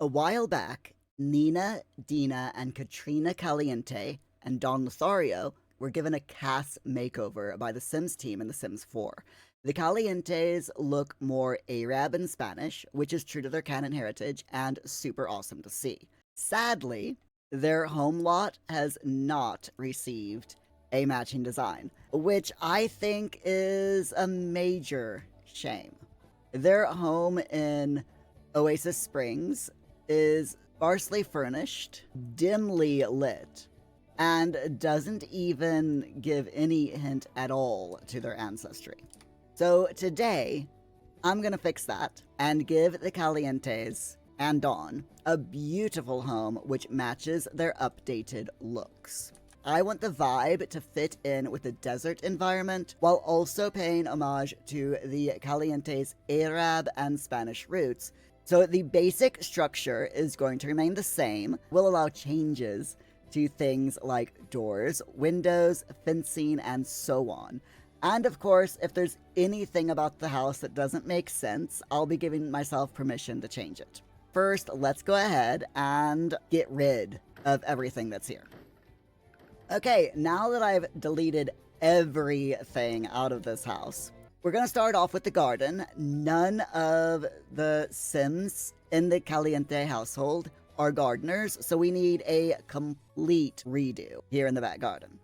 A while back, Nina, Dina, and Katrina Caliente and Don Lothario were given a cast makeover by the Sims team in The Sims 4. The Calientes look more Arab and Spanish, which is true to their canon heritage and super awesome to see. Sadly, their home lot has not received a matching design, which I think is a major shame. Their home in Oasis Springs is sparsely furnished, dimly lit, and doesn't even give any hint at all to their ancestry. So today, I'm gonna fix that and give the Calientes and Dawn a beautiful home which matches their updated looks. I want the vibe to fit in with the desert environment while also paying homage to the Calientes' Arab and Spanish roots. So the basic structure is going to remain the same. We'll allow changes to things like doors, windows, fencing, and so on. And of course, if there's anything about the house that doesn't make sense, I'll be giving myself permission to change it. First, let's go ahead and get rid of everything that's here. Okay, now that I've deleted everything out of this house, we're going to start off with the garden. None of the Sims in the Caliente household are gardeners, so we need a complete redo here in the back garden.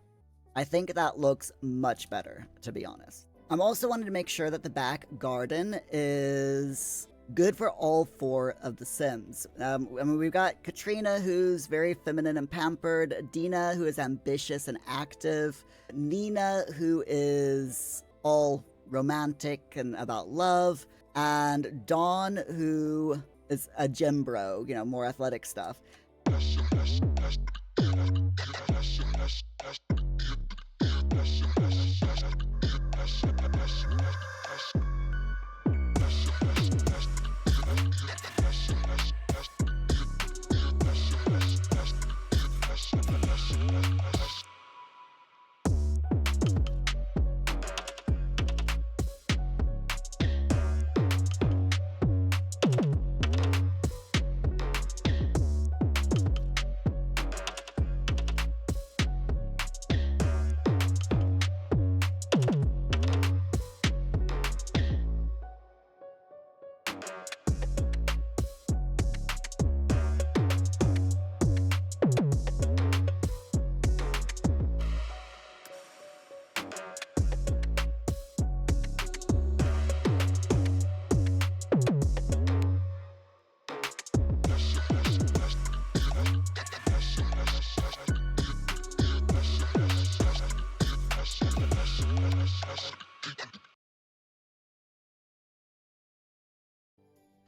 I think that looks much better, to be honest. I'm also wanting to make sure that the back garden is good for all four of the Sims. We've got Katrina, who's very feminine and pampered, Dina, who is ambitious and active, Nina, who is all romantic and about love, and Dawn, who is a gym bro, more athletic stuff.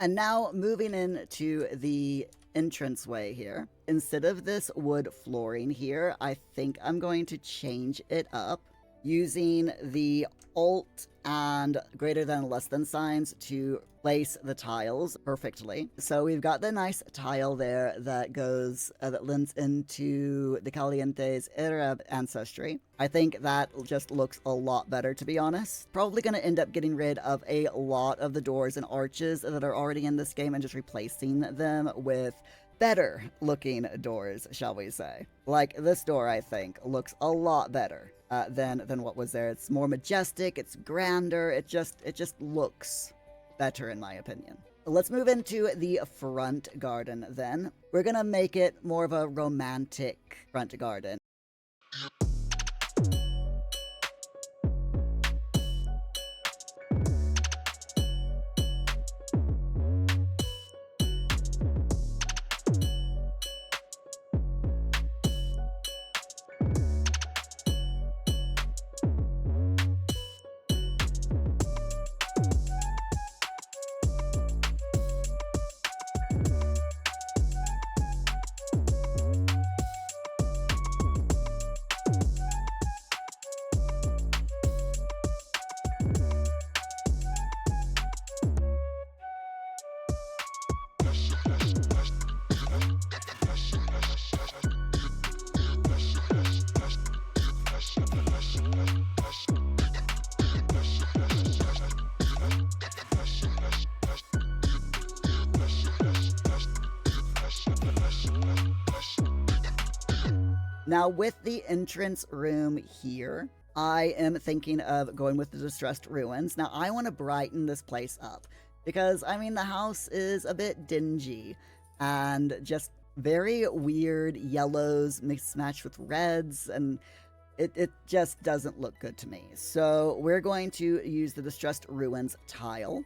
And now moving into the entranceway here. Instead of this wood flooring here, I think I'm going to change it up using the Alt and greater than and less than signs to place the tiles perfectly. So we've got the nice tile there that goes, that lends into the Caliente's Arab ancestry. I think that just looks a lot better, to be honest. Probably going to end up getting rid of a lot of the doors and arches that are already in this game and just replacing them with better looking doors, shall we say. Like this door, I think, looks a lot better than what was there. It's more majestic, it's grander, it just looks better in my opinion. Let's move into the front garden then. We're gonna make it more of a romantic front garden. Now, with the entrance room here, I am thinking of going with the distressed ruins. Now, I want to brighten this place up because, I mean, the house is a bit dingy and just very weird yellows mixed matched with reds, and it just doesn't look good to me. So we're going to use the distressed ruins tile,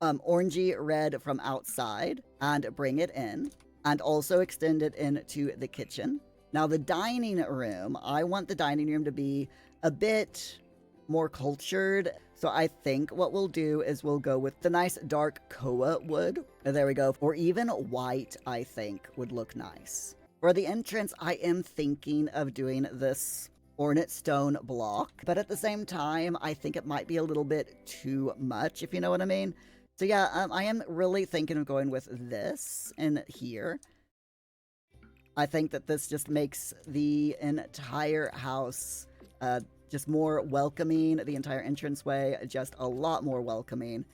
orangey red from outside, and bring it in, and also extend it into the kitchen. Now, the dining room, I want the dining room to be a bit more cultured. So I think what we'll do is we'll go with the nice dark koa wood. There we go. Or even white, I think, would look nice. For the entrance, I am thinking of doing this ornate stone block. But at the same time, I think it might be a little bit too much, if you know what I mean. So yeah, I am really thinking of going with this in here. I think that this just makes the entire house just more welcoming, the entire entranceway just a lot more welcoming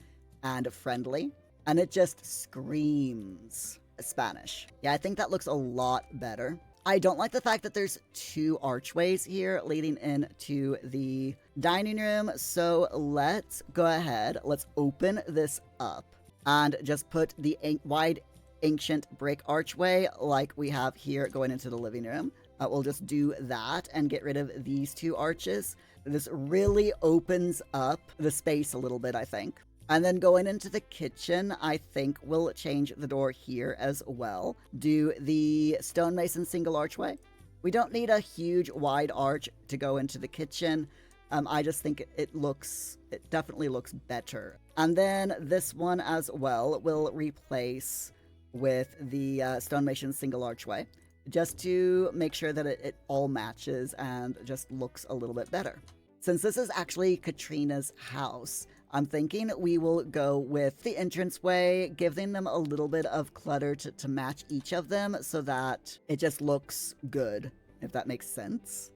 and friendly. And it just screams Spanish. Yeah, I think that looks a lot better. I don't like the fact that there's two archways here leading into the dining room. So let's go ahead. Let's open this up and just put the wide ancient brick archway like we have here going into the living room. We'll just do that and get rid of these two arches. This really opens up the space a little bit, I think. And then going into the kitchen, I think we'll change the door here as well. Do the stonemason single archway. We don't need a huge wide arch to go into the kitchen. I just think it definitely looks better. And then this one as well will replace with the stonemason single archway, just to make sure that it all matches and just looks a little bit better. Since this is actually Katrina's house, I'm thinking we will go with the entranceway, giving them a little bit of clutter to match each of them so that it just looks good, if that makes sense.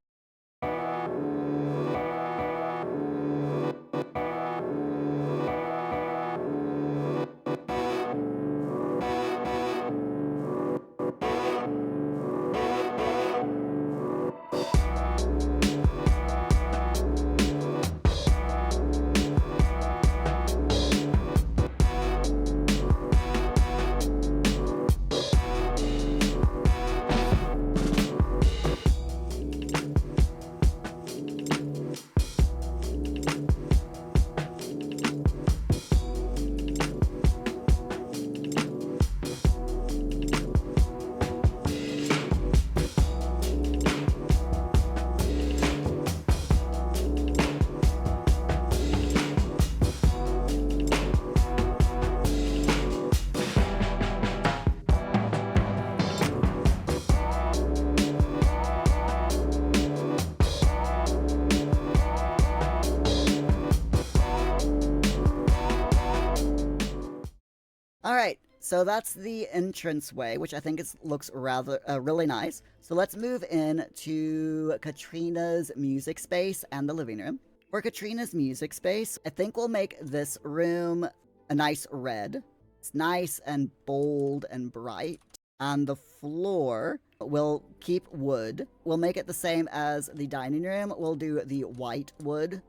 All right, so that's the entranceway, which I think looks rather really nice. So let's move in to Katrina's music space and the living room. For Katrina's music space, I think we'll make this room a nice red. It's nice and bold and bright. And the floor, we'll keep wood. We'll make it the same as the dining room. We'll do the white wood.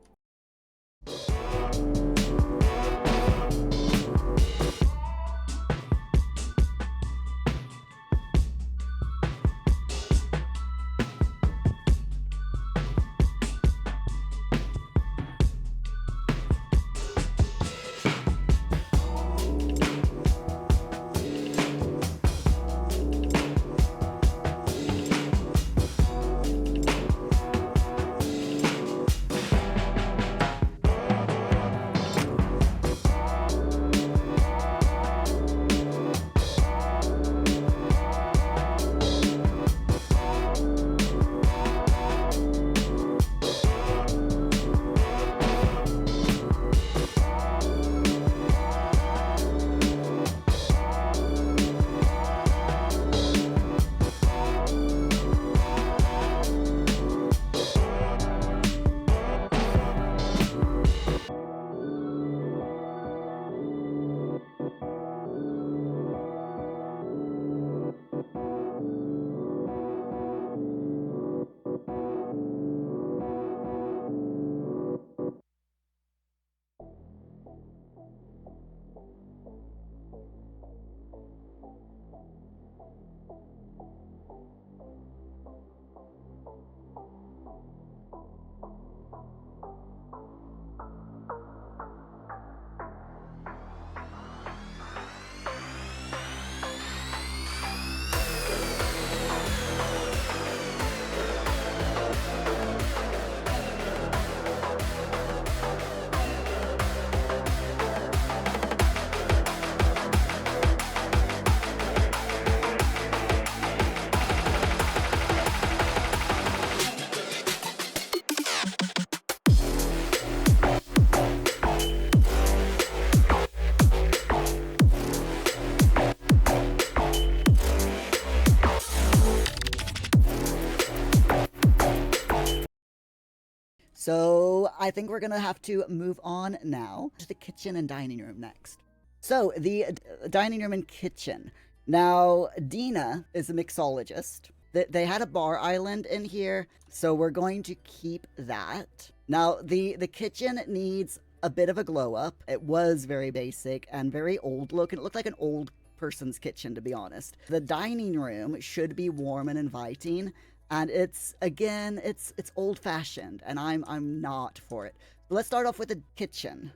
So I think we're gonna have to move on now to the kitchen and dining room next. So the dining room and kitchen. Now, Dina is a mixologist. They had a bar island in here, so we're going to keep that. Now, the kitchen needs a bit of a glow up. It was very basic and very old looking. It looked like an old person's kitchen, to be honest. The dining room should be warm and inviting, and it's again, it's old fashioned, and I'm not for it. So let's start off with the kitchen.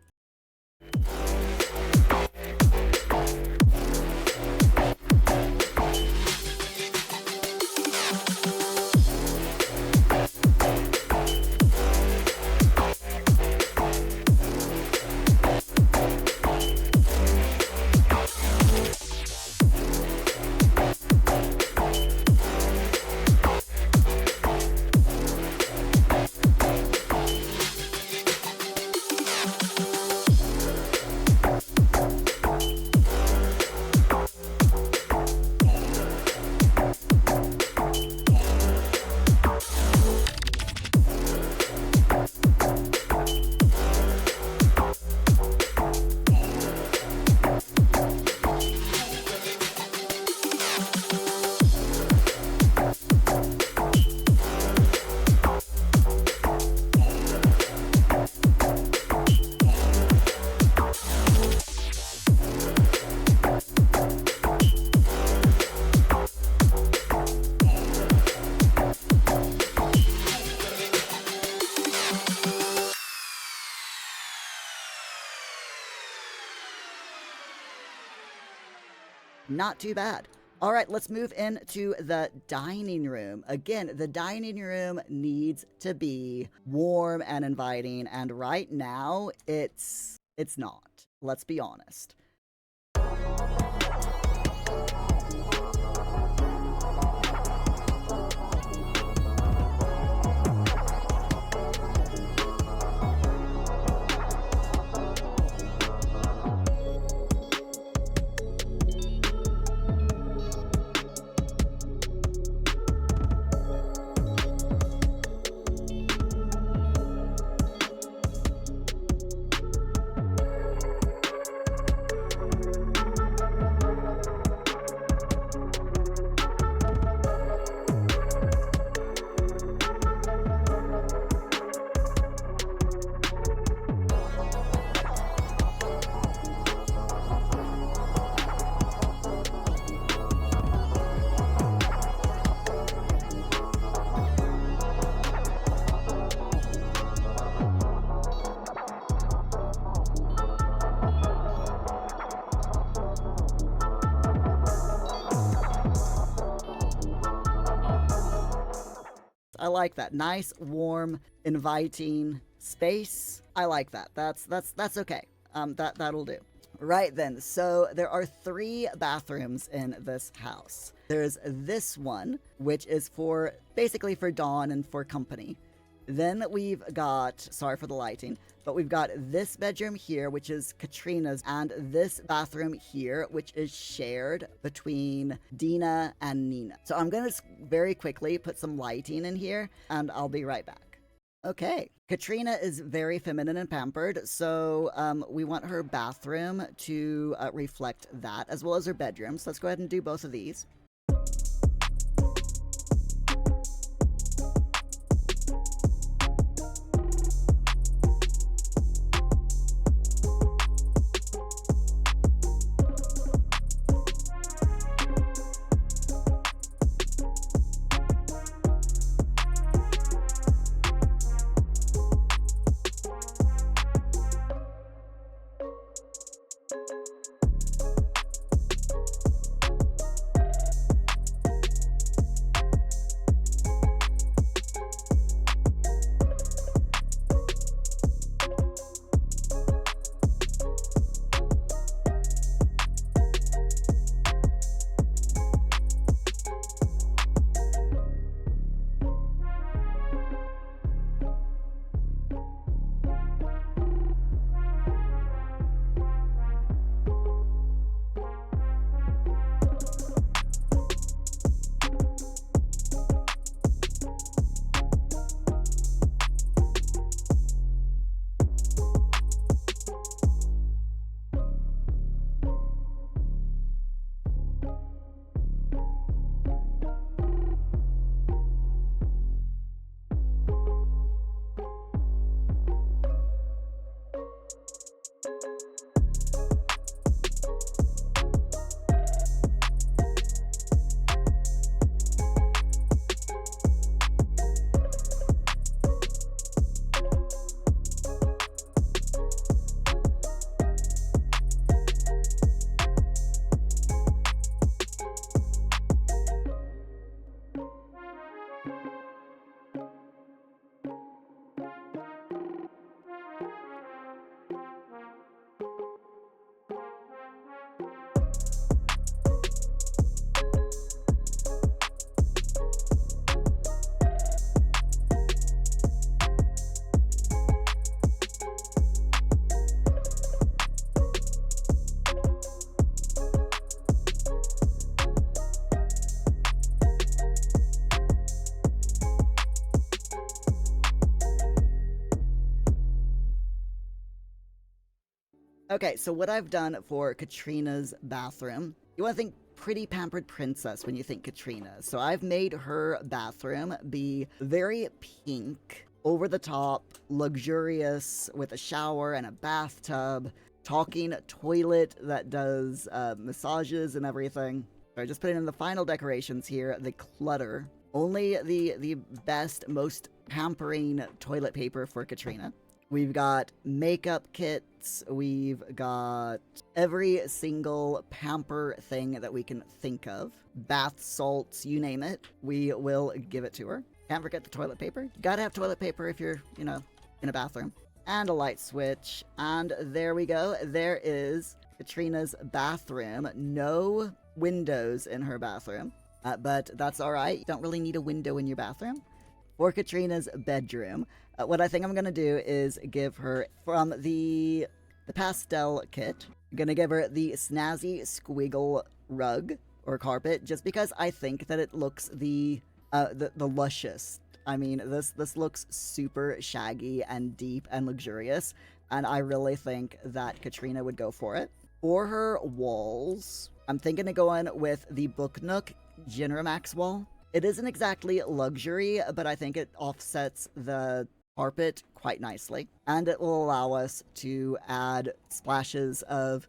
Not too bad. All right, let's move into the dining room. Again, the dining room needs to be warm and inviting, and right now it's not. Let's be honest. I like that. Nice, warm, inviting space. I like that. That's okay. That'll do. Right then, so there are 3 bathrooms in this house. There's this one, which is for basically for Dawn and for company. Then we've got, sorry for the lighting, but we've got this bedroom here, which is Katrina's, and this bathroom here, which is shared between Dina and Nina. So I'm going to very quickly put some lighting in here, and I'll be right back. Okay, Katrina is very feminine and pampered, so we want her bathroom to reflect that, as well as her bedroom. So let's go ahead and do both of these. Okay, so what I've done for Katrina's bathroom, you want to think pretty pampered princess when you think Katrina. So I've made her bathroom be very pink, over the top, luxurious, with a shower and a bathtub, talking toilet that does massages and everything. So I just put in the final decorations here, the clutter. Only the best, most pampering toilet paper for Katrina. We've got makeup kits, we've got every single pamper thing that we can think of. Bath salts, you name it, we will give it to her. Can't forget the toilet paper. You gotta have toilet paper if you're, in a bathroom. And a light switch. And there we go. There is Katrina's bathroom. No windows in her bathroom. But that's alright. You don't really need a window in your bathroom. For Katrina's bedroom, what I think I'm gonna do is give her, from the pastel kit, I'm gonna give her the snazzy squiggle rug or carpet, just because I think that it looks the luscious. I mean, this looks super shaggy and deep and luxurious, and I really think that Katrina would go for it. For her walls, I'm thinking of going with the Book Nook Ginramax wall. It isn't exactly luxury, but I think it offsets the carpet quite nicely, and it will allow us to add splashes of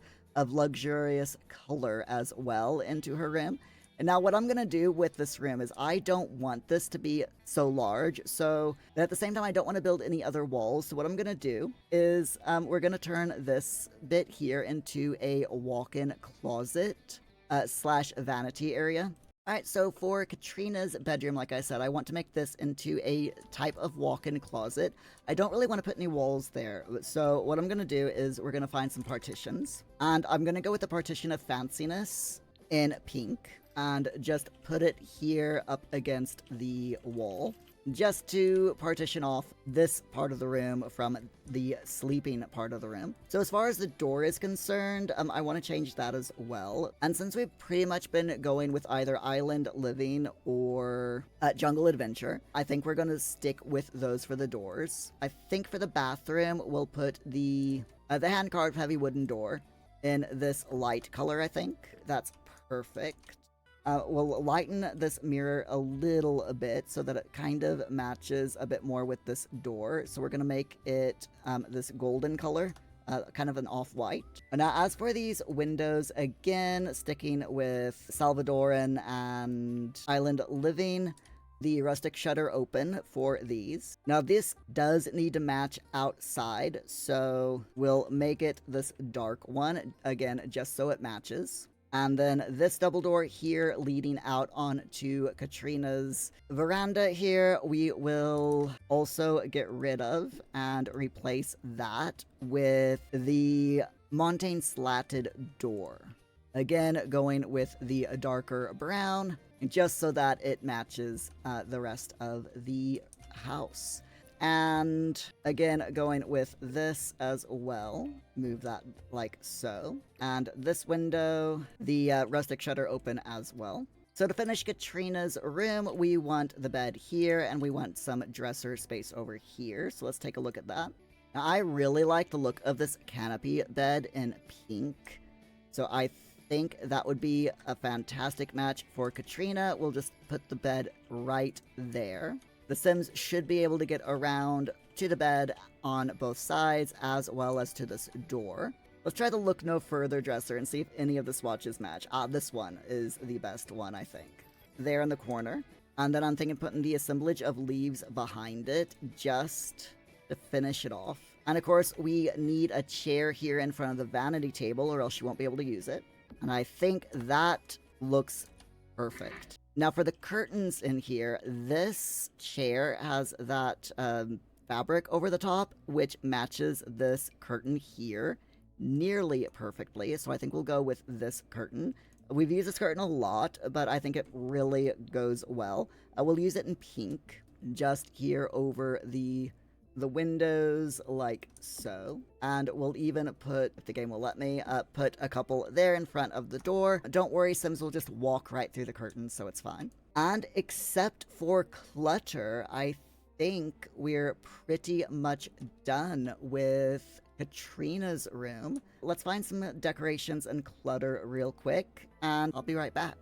luxurious color as well into her room. And now what I'm going to do with this room is I don't want this to be so large, so at the same time I don't want to build any other walls. So what I'm going to do is we're going to turn this bit here into a walk-in closet slash vanity area. Alright, so for Katrina's bedroom, like I said, I want to make this into a type of walk-in closet. I don't really want to put any walls there, so what I'm going to do is we're going to find some partitions. And I'm going to go with the partition of fanciness in pink, and just put it here up against the wall, just to partition off this part of the room from the sleeping part of the room. So as far as the door is concerned, I want to change that as well. And since we've pretty much been going with either island living or jungle adventure, I think we're going to stick with those for the doors. I think for the bathroom, we'll put the hand-carved heavy wooden door in this light color, I think. That's perfect. We'll lighten this mirror a little bit so that it kind of matches a bit more with this door. So we're going to make it this golden color, kind of an off-white. Now, as for these windows, again, sticking with Salvadoran and Island Living, the rustic shutter open for these. Now, this does need to match outside, so we'll make it this dark one, again, just so it matches. And then this double door here leading out onto Katrina's veranda here, we will also get rid of and replace that with the Montaigne slatted door. Again, going with the darker brown, just so that it matches the rest of the house. And again, going with this as well. Move that like so. And this window, the rustic shutter open as well. So to finish Katrina's room, we want the bed here, and we want some dresser space over here. So let's take a look at that. Now, I really like the look of this canopy bed in pink. So I think that would be a fantastic match for Katrina. We'll just put the bed right there. The Sims should be able to get around to the bed on both sides, as well as to this door. Let's try the look no further dresser and see if any of the swatches match. This one is the best one, I think. There in the corner. And then I'm thinking putting the assemblage of leaves behind it, just to finish it off. And of course, we need a chair here in front of the vanity table, or else you won't be able to use it. And I think that looks perfect. Now for the curtains in here, this chair has that fabric over the top, which matches this curtain here nearly perfectly. So I think we'll go with this curtain. We've used this curtain a lot, but I think it really goes well. We'll use it in pink, just here over the windows like so. And we'll even put, if the game will let me, put a couple there in front of the door. Don't worry, Sims will just walk right through the curtains, so it's fine. And except for clutter, I think we're pretty much done with Katrina's room. Let's find some decorations and clutter real quick, and I'll be right back.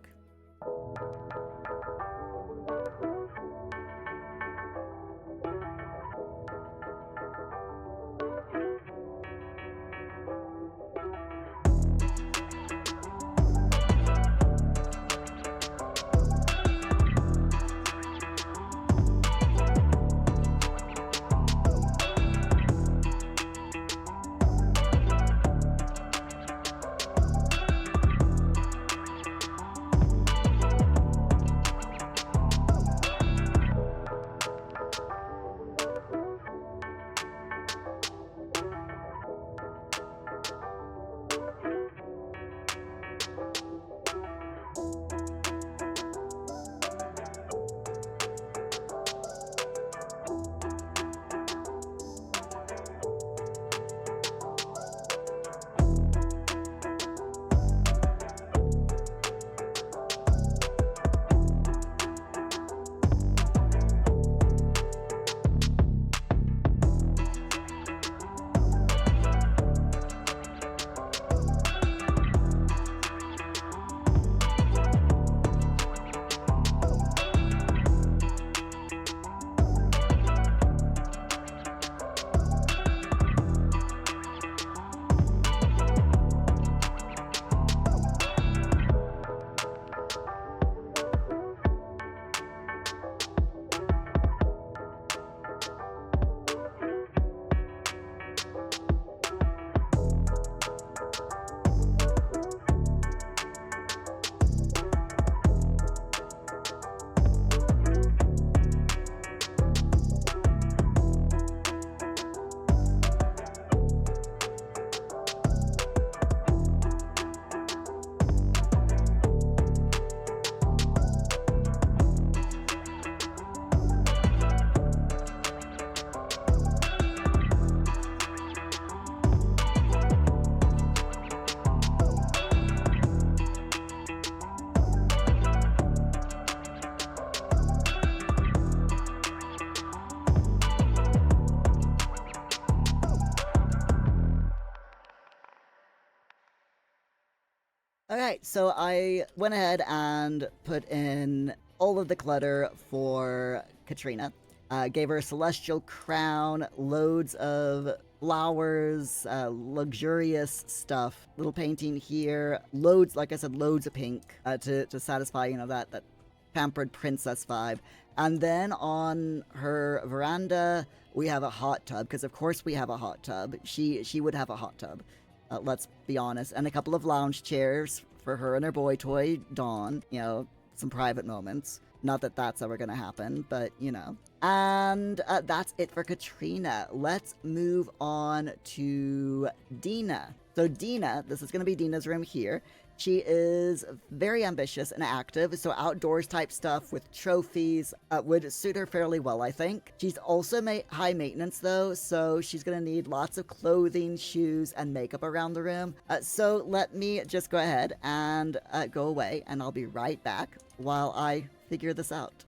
Alright, so I went ahead and put in all of the clutter for Katrina. Gave her a celestial crown, loads of flowers, luxurious stuff, little painting here, loads, like I said, loads of pink to satisfy, that pampered princess vibe. And then on her veranda, we have a hot tub, because of course we have a hot tub. She would have a hot tub. Let's be honest, and a couple of lounge chairs for her and her boy toy, Dawn. Some private moments. Not that that's ever gonna happen, but And that's it for Katrina. Let's move on to Dina. So Dina, this is gonna be Dina's room here. She is very ambitious and active, so outdoors type stuff with trophies would suit her fairly well, I think. She's also high maintenance though, so she's gonna need lots of clothing, shoes, and makeup around the room. So let me just go ahead and go away, and I'll be right back while I figure this out.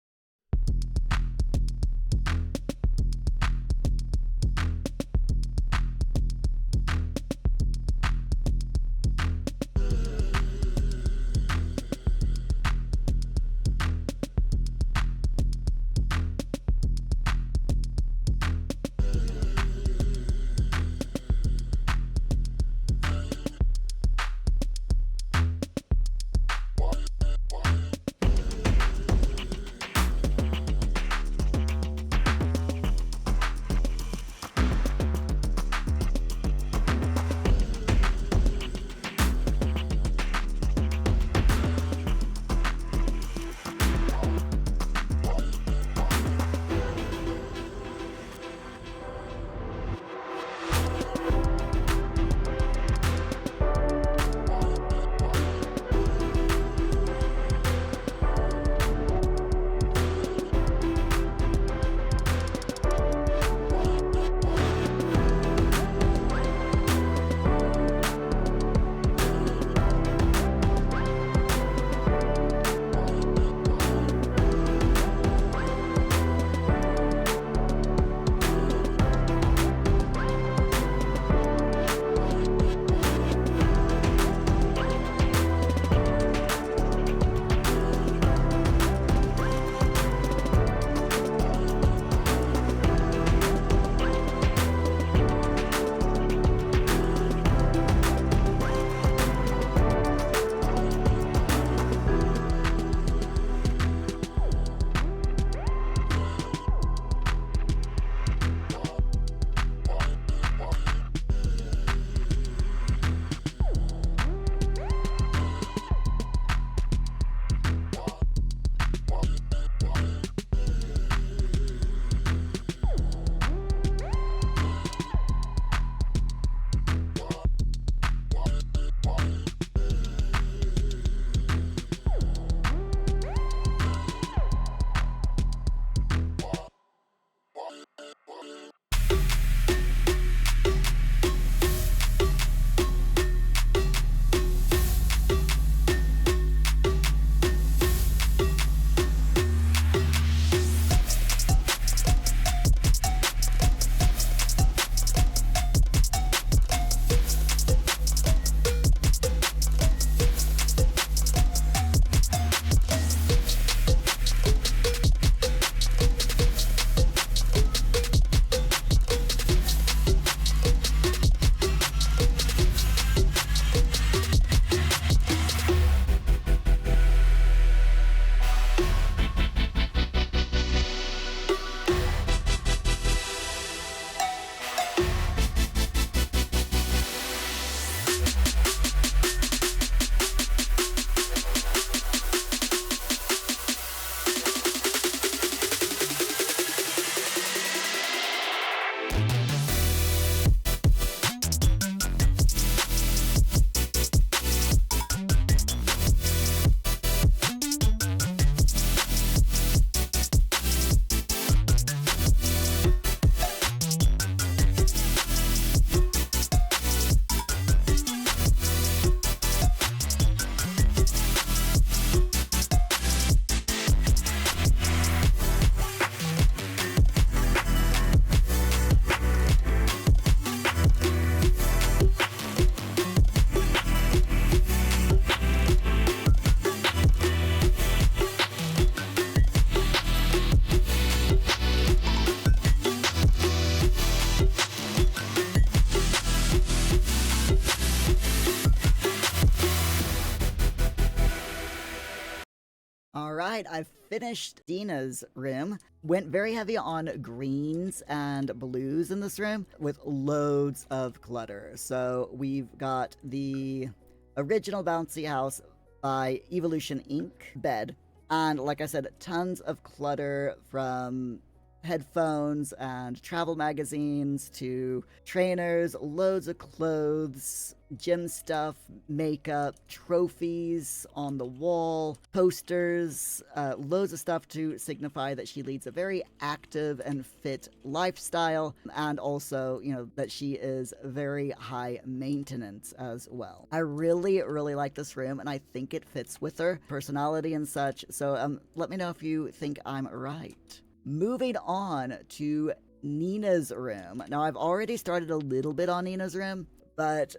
All right, I've finished Dina's room. Went very heavy on greens and blues in this room with loads of clutter. So we've got the original Bouncy House by Evolution Inc. bed. And like I said, tons of clutter from headphones and travel magazines to trainers, loads of clothes, gym stuff, makeup, trophies on the wall, posters, loads of stuff to signify that she leads a very active and fit lifestyle, and also, that she is very high maintenance as well. I really, really like this room, and I think it fits with her personality and such. So let me know if you think I'm right. Moving on to Nina's room. Now, I've already started a little bit on Nina's room, but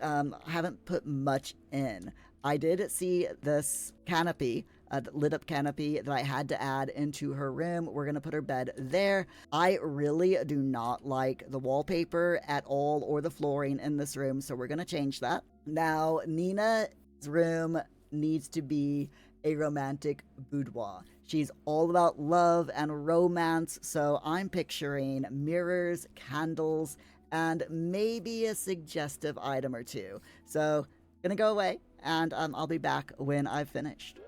haven't put much in. I did see this canopy, a lit up canopy that I had to add into her room. We're going to put her bed there. I really do not like the wallpaper at all or the flooring in this room, so we're going to change that. Now, Nina's room needs to be a romantic boudoir. She's all about love and romance, so I'm picturing mirrors, candles, and maybe a suggestive item or two. So, gonna go away, and I'll be back when I've finished.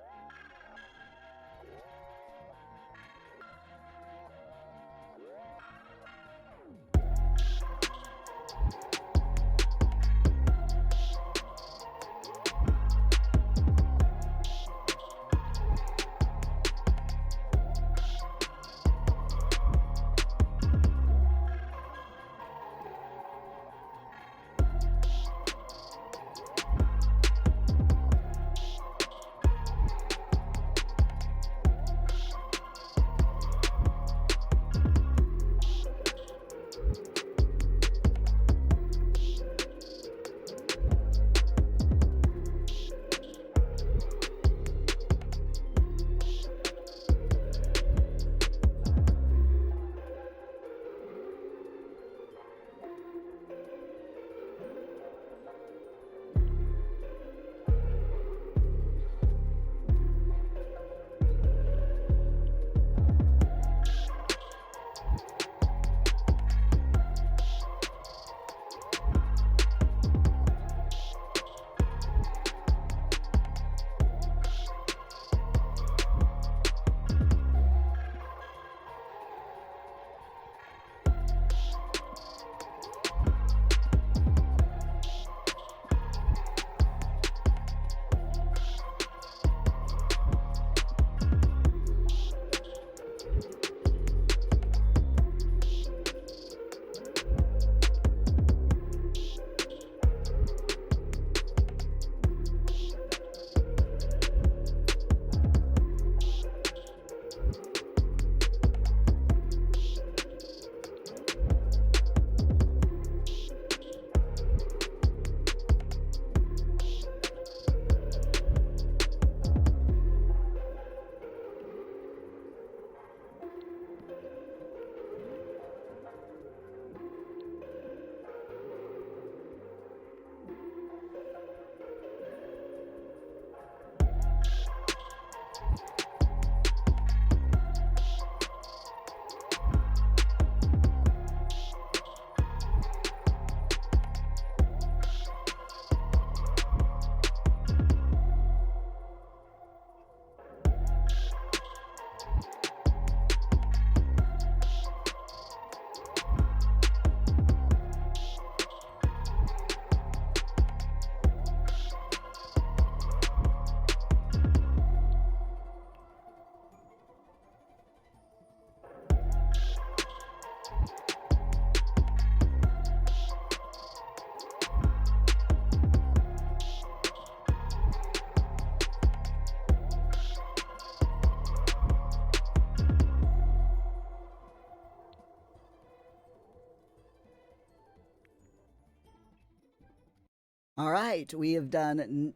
All right, we have done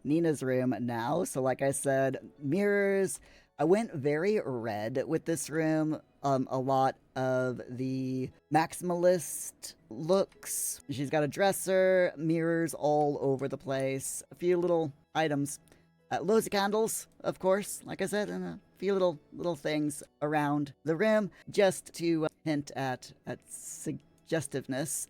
Nina's room now. So, like I said, mirrors. I went very red with this room. A lot of the maximalist looks. She's got a dresser, mirrors all over the place, a few little items. Loads of candles, of course, like I said, and a few little things around the room, just to hint at suggestiveness.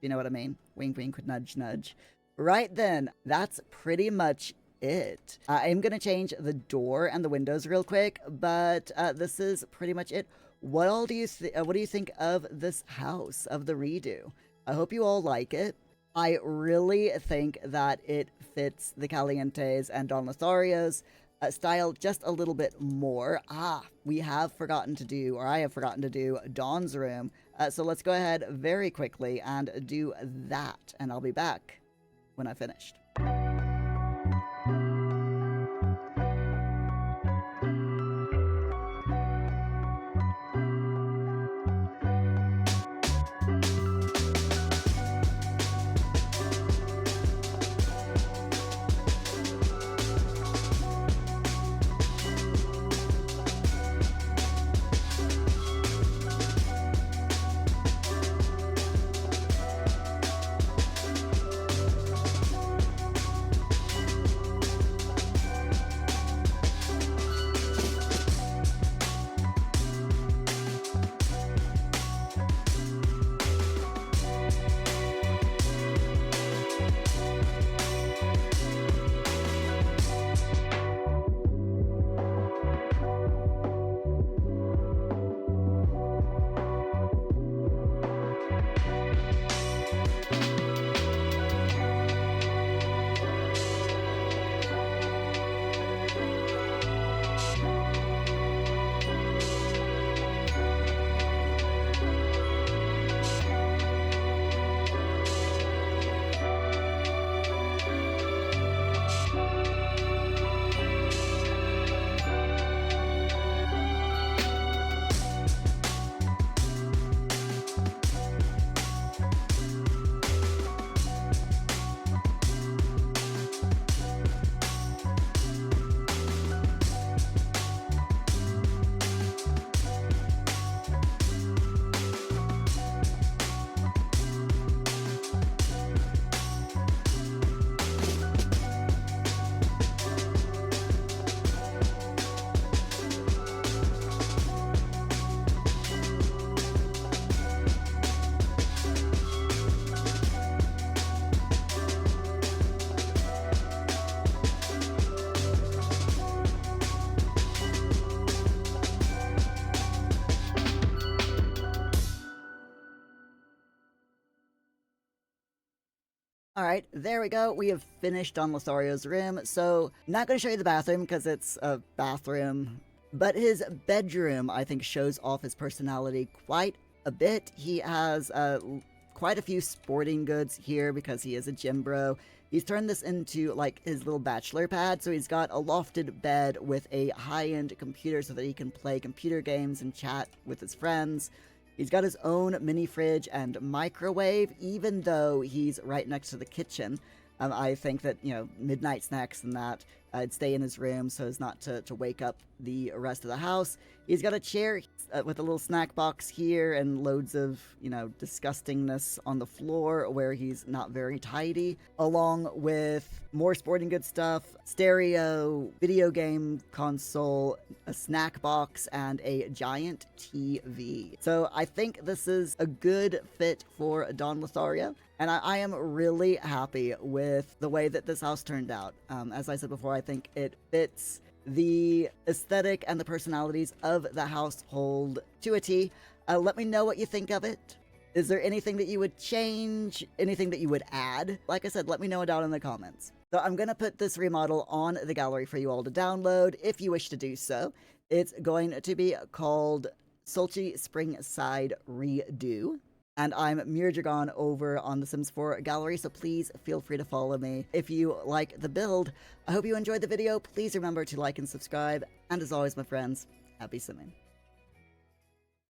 You know what I mean? Wink, wink, nudge, nudge. Right then, that's pretty much it. I'm gonna change the door and the windows real quick, but this is pretty much it. What all do you what do you think of this house, of the redo? I hope you all like it. I really think that it fits the Calientes and Don Lothario's style just a little bit more. We have forgotten to do, or I have forgotten to do, Don's room. So let's go ahead very quickly and do that, and I'll be back when I've finished. All right, there we go. We have finished on Lothario's room. So, not going to show you the bathroom because it's a bathroom, but his bedroom, I think, shows off his personality quite a bit. He has quite a few sporting goods here because he is a gym bro. He's turned this into like his little bachelor pad. So he's got a lofted bed with a high-end computer so that he can play computer games and chat with his friends. He's got his own mini fridge and microwave, even though he's right next to the kitchen. I think that, you know, midnight snacks and that, I'd stay in his room so as not to wake up the rest of the house. He's got a chair with a little snack box here and loads of, you know, disgustingness on the floor where he's not very tidy, along with more sporting goods stuff, stereo, video game console, a snack box, and a giant TV. So I think this is a good fit for Don Lothario. And I am really happy with the way that this house turned out. As I said before, I think it fits the aesthetic and the personalities of the household to a T. Let me know what you think of it. Is there anything that you would change? Anything that you would add? Like I said, let me know down in the comments. So I'm going to put this remodel on the gallery for you all to download if you wish to do so. It's going to be called Sultry Springside Redo. And I'm Mirdragon over on the Sims 4 gallery, so please feel free to follow me. If you like the build, I hope you enjoyed the video. Please remember to like and subscribe. And as always, my friends, happy simming.